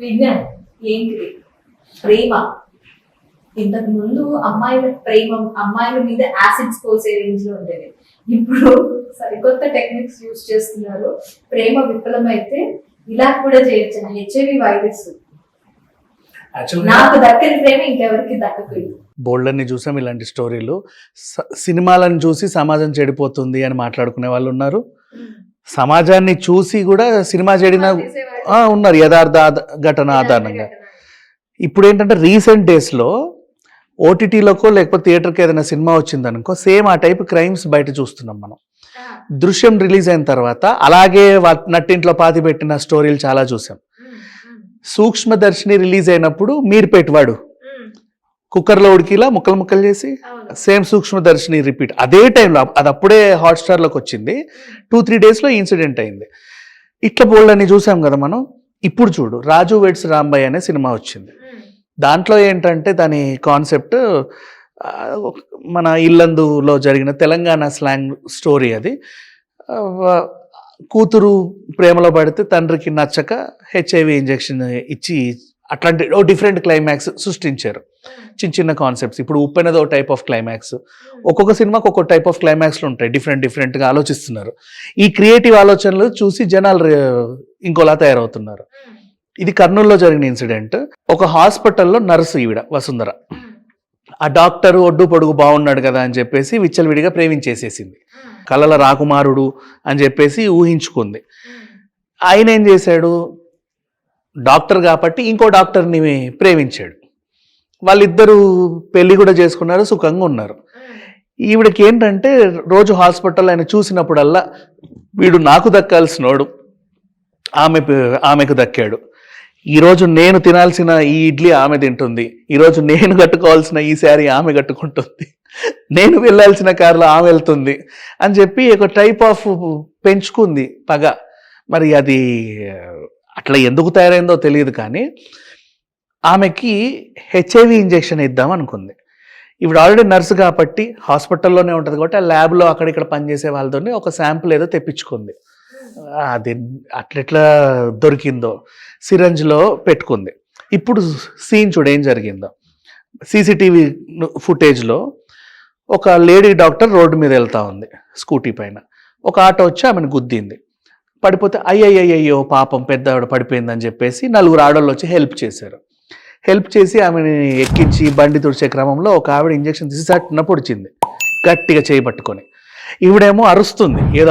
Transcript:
విజ్ఞానం ఏంటిది? ప్రేమ. ఇంతకు ముందు అమ్మాయిల ప్రేమ, అమ్మాయిల మీద యాసిడ్స్ పోసే రేంజ్ లో ఉండేది. ఇప్పుడు సరికొత్త టెక్నిక్స్ యూజ్ చేస్తున్నారు. ప్రేమ విఫలమైతే ఇలా కూడా చేయొచ్చు. హెచ్ఐవి వైరస్ నాకు దక్కని ప్రేమ ఇంకెవరికి దక్కలేదు. బోల్డన్ని చూసాం ఇలాంటి స్టోరీలు. సినిమాలను చూసి సమాజం చెడిపోతుంది అని మాట్లాడుకునే వాళ్ళు ఉన్నారు. సమాజాన్ని చూసి కూడా సినిమా చెడిన ఉన్నారు, యథార్థ ఘటన ఆధారంగా. ఇప్పుడు ఏంటంటే రీసెంట్ డేస్లో ఓటీటీలోకో లేకపోతే థియేటర్కి ఏదైనా సినిమా వచ్చిందనుకో, సేమ్ ఆ టైప్ క్రైమ్స్ బయట చూస్తున్నాం మనం. దృశ్యం రిలీజ్ అయిన తర్వాత అలాగే నట్టింట్లో పాతి పెట్టిన స్టోరీలు చాలా చూసాం. సూక్ష్మదర్శిని రిలీజ్ అయినప్పుడు మీర్పేట్ వాడు కుక్కర్లో ఉడికిలా ముక్కలు ముక్కలు చేసి సేమ్ సూక్ష్మదర్శిని రిపీట్. అదే టైంలో అది అప్పుడే హాట్స్టార్లోకి వచ్చింది. 2-3 డేస్లో ఇన్సిడెంట్ అయింది. ఇట్లా బోల్డన్ని చూసాం కదా మనం. ఇప్పుడు చూడు, రాజు వెడ్స్ రాంబాయ్ అనే సినిమా వచ్చింది. దాంట్లో ఏంటంటే దాని కాన్సెప్ట్ మన ఇల్లందులో జరిగిన తెలంగాణ స్లాంగ్ స్టోరీ. అది కూతురు ప్రేమలో పడితే తండ్రికి నచ్చక హెచ్ఐవి ఇంజెక్షన్ ఇచ్చి అట్లాంటి డిఫరెంట్ క్లైమాక్స్ సృష్టించారు. చిన్న చిన్న కాన్సెప్ట్స్. ఇప్పుడు ఉప్పెనదో టైప్ ఆఫ్ క్లైమాక్స్. ఒక్కొక్క సినిమాకి ఒక్కొక్క టైప్ ఆఫ్ క్లైమాక్స్లు ఉంటాయి. డిఫరెంట్గా ఆలోచిస్తున్నారు. ఈ క్రియేటివ్ ఆలోచనలు చూసి జనాలు ఇంకోలా తయారవుతున్నారు. ఇది కర్నూలులో జరిగిన ఇన్సిడెంట్. ఒక హాస్పిటల్లో నర్సు ఈవిడ వసుంధర, ఆ డాక్టర్ ఒడ్డు పొడుగు బాగున్నాడు కదా అని చెప్పేసి విచ్చలవిడిగా ప్రేమించేసేసింది. కలల రాకుమారుడు అని చెప్పేసి ఊహించుకుంది. ఆయన ఏం చేశాడు, డాక్టర్ కాబట్టి ఇంకో డాక్టర్ని ప్రేమించాడు. వాళ్ళిద్దరూ పెళ్లి కూడా చేసుకున్నారు, సుఖంగా ఉన్నారు. ఈవిడకి ఏంటంటే రోజు హాస్పిటల్ ఆయన చూసినప్పుడల్లా వీడు నాకు దక్కాల్సినోడు, ఆమెకు దక్కాడు. ఈరోజు నేను తినాల్సిన ఈ ఇడ్లీ ఆమె తింటుంది, ఈరోజు నేను కట్టుకోవాల్సిన ఈ శారీ ఆమె కట్టుకుంటుంది, నేను వెళ్ళాల్సిన కారులో ఆమె వెళ్తుంది అని చెప్పి ఒక టైప్ ఆఫ్ పెంచుకుంది పగ. మరి అది అట్లా ఎందుకు తయారైందో తెలియదు, కానీ ఆమెకి హెచ్ఐవి ఇంజెక్షన్ ఇద్దాం అనుకుంది. ఇప్పుడు ఆల్రెడీ నర్సు కాబట్టి హాస్పిటల్లోనే ఉంటుంది కాబట్టి ఆ ల్యాబ్లో అక్కడిక్కడ పనిచేసే వాళ్ళతో ఒక శాంపుల్ ఏదో తెప్పించుకుంది. అది అట్లెట్లా దొరికిందో సిరంజ్లో పెట్టుకుంది. ఇప్పుడు సీన్ చూడు ఏం జరిగిందో. సీసీటీవీ ఫుటేజ్లో ఒక లేడీ డాక్టర్ రోడ్డు మీద వెళ్తా ఉంది స్కూటీ పైన. ఒక ఆటో వచ్చి ఆమెను గుద్దింది. పడిపోతే అయ్యయ్యో పాపం పెద్ద ఆవిడ పడిపోయిందని చెప్పేసి 4 ఆడవాళ్ళు వచ్చి హెల్ప్ చేశారు. హెల్ప్ చేసి ఆమెని ఎక్కించి బండి తుడిచే క్రమంలో ఒక ఆవిడ ఇంజెక్షన్ తీసి సట్టిన పొడిచింది గట్టిగా చేయి పట్టుకొని. ఈవిడేమో అరుస్తుంది, ఏదో